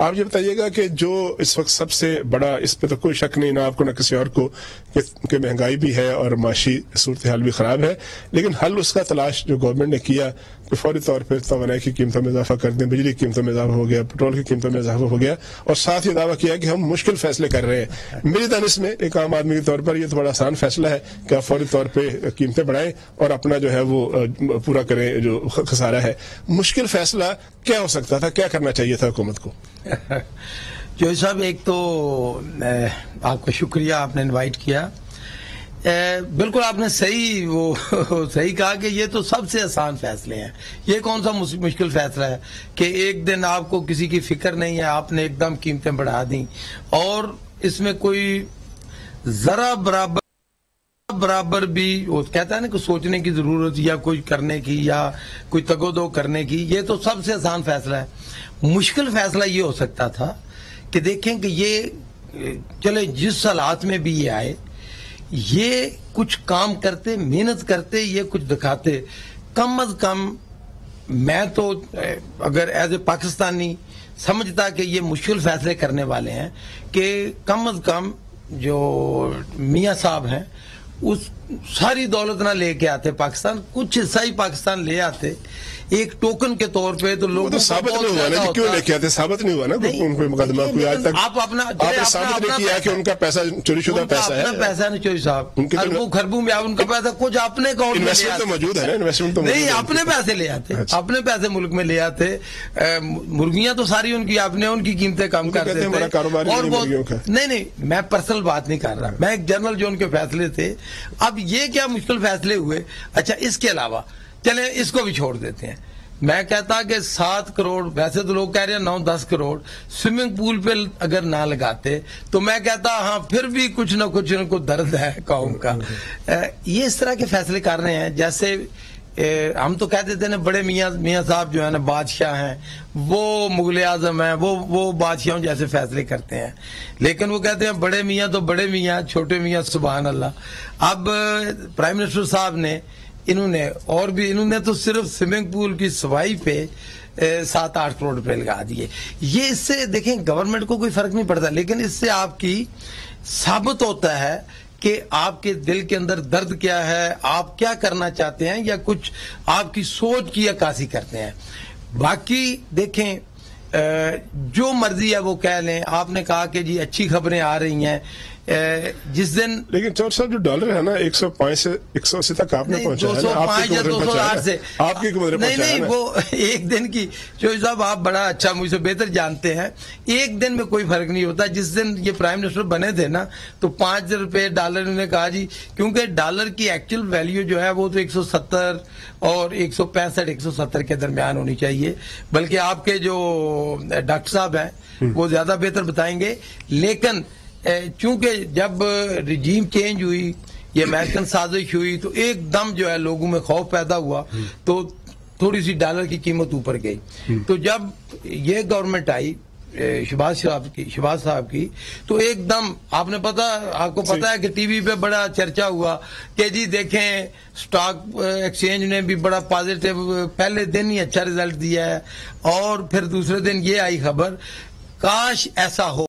آپ یہ بتائیے گا کہ جو اس وقت سب سے بڑا، اس پہ تو کوئی شک نہیں نہ آپ کو نہ کسی اور کو، کہ مہنگائی بھی ہے اور معاشی صورتحال بھی خراب ہے، لیکن حل اس کا تلاش جو گورنمنٹ نے کیا کہ فوری طور پہ توانائی کی قیمتوں میں اضافہ کر دیں، بجلی کی قیمتوں میں اضافہ ہو گیا، پیٹرول کی قیمتوں میں اضافہ ہو گیا، اور ساتھ ہی دعویٰ کیا کہ ہم مشکل فیصلے کر رہے ہیں۔ میری دانش میں ایک عام آدمی کے طور پر یہ تو بڑا آسان فیصلہ ہے کہ آپ فوری طور پہ قیمتیں بڑھائیں اور اپنا جو ہے وہ پورا کریں جو خسارہ ہے۔ مشکل فیصلہ کیا ہو سکتا تھا، کیا کرنا چاہیے تھا حکومت کو؟ جوئی صاحب، ایک تو آپ کا شکریہ، آپ نے انوائٹ کیا۔ بالکل آپ نے صحیح کہا کہ یہ تو سب سے آسان فیصلے ہیں۔ یہ کون سا مشکل فیصلہ ہے کہ ایک دن آپ کو کسی کی فکر نہیں ہے، آپ نے ایک دم قیمتیں بڑھا دیں، اور اس میں کوئی ذرا برابر بھی وہ کہتا ہے نا کہ سوچنے کی ضرورت یا کوئی کرنے کی یا کوئی تگودو کرنے کی۔ یہ تو سب سے آسان فیصلہ ہے۔ مشکل فیصلہ یہ ہو سکتا تھا کہ دیکھیں کہ یہ چلے جس حالات میں بھی یہ آئے، یہ کچھ کام کرتے، محنت کرتے، یہ کچھ دکھاتے۔ کم از کم میں تو اگر ایز اے پاکستانی سمجھتا کہ یہ مشکل فیصلے کرنے والے ہیں کہ کم از کم جو میاں صاحب ہیں اس ساری دولت نہ لے کے آتے پاکستان، کچھ حصہ ہی پاکستان لے آتے ایک ٹوکن کے طور پہ، تو لوگوں کو ثابت نہیں ہوا نا کہ کیوں لے کے آتے، ثابت نہیں ہوا نا ان پہ مقدمہ کوئی آج تک آپ اپنا ثابت نہیں کیا کہ ان کا پیسہ چوری شدہ پیسہ ہے۔ اپنا پیسہ نہیں چوری صاحب، خربوں میں ان کا پیسہ کچھ اپنے اکاؤنٹ میں انویسٹمنٹ تو موجود ہے نا، انویسٹمنٹ تو نہیں، اپنے پیسے لے آتے، اپنے پیسے ملک میں لے آتے۔ مرغیاں تو ساری ان کی، آپ نے ان کی قیمتیں کم کر دیتے، اور وہ نہیں، میں پرسنل بات نہیں کر رہا، میں ایک جنرل جو ان کے فیصلے تھے۔ اب یہ کیا مشکل فیصلے ہوئے؟ اچھا، اس کے علاوہ چلیں اس کو بھی چھوڑ دیتے ہیں۔ میں کہتا کہ 7 کروڑ، ویسے تو لوگ کہہ رہے ہیں 9-10 کروڑ سوئمنگ پول پہ اگر نہ لگاتے تو میں کہتا ہاں پھر بھی کچھ نہ کچھ ان کو درد ہے قوم کا۔ یہ اس طرح کے فیصلے کر رہے ہیں جیسے ہم تو کہتے تھے نا، بڑے میاں صاحب جو ہے نا بادشاہ ہیں، وہ مغل اعظم ہیں، وہ بادشاہوں جیسے فیصلے کرتے ہیں، لیکن وہ کہتے ہیں بڑے میاں تو بڑے میاں، چھوٹے میاں سبحان اللہ۔ اب پرائم منسٹر صاحب نے انہوں نے تو صرف سوئمنگ پول کی صفائی پہ 7-8 کروڑ روپے لگا دیے۔ یہ اس سے دیکھیں گورنمنٹ کو کوئی فرق نہیں پڑتا، لیکن اس سے آپ کی ثابت ہوتا ہے کہ آپ کے دل کے اندر درد کیا ہے، آپ کیا کرنا چاہتے ہیں، یا کچھ آپ کی سوچ کی عکاسی کرتے ہیں۔ باقی دیکھیں جو مرضی ہے وہ کہہ لیں۔ آپ نے کہا کہ جی اچھی خبریں آ رہی ہیں جس دن، لیکن چور صاحب جو ڈالر ہے نا 105 سے 180 تک آپ نے پہنچایا، 205 یا 208 سے آپ کی قدرت نہیں، وہ ایک دن کی، چوہدری صاحب آپ بڑا اچھا مجھ سے بہتر جانتے ہیں، ایک دن میں کوئی فرق نہیں ہوتا۔ جس دن یہ پرائم منسٹر بنے تھے نا تو 5 روپے ڈالر انہوں نے کہا جی، کیونکہ ڈالر کی ایکچوئل ویلیو جو ہے وہ تو 170 اور 165-170 کے درمیان ہونی چاہیے، بلکہ آپ کے جو ڈاکٹر صاحب ہیں وہ زیادہ بہتر بتائیں گے۔ لیکن چونکہ جب رجیم چینج ہوئی، یہ امریکن سازش ہوئی، تو ایک دم جو ہے لوگوں میں خوف پیدا ہوا، تو تھوڑی سی ڈالر کی قیمت اوپر گئی۔ تو جب یہ گورنمنٹ آئی شہباز صاحب کی، تو ایک دم آپ کو پتا ہے کہ ٹی وی پہ بڑا چرچا ہوا کہ جی دیکھیں سٹاک ایکسچینج نے بھی بڑا پازیٹیو، پہلے دن ہی اچھا رزلٹ دیا ہے، اور پھر دوسرے دن یہ آئی خبر، کاش ایسا ہو۔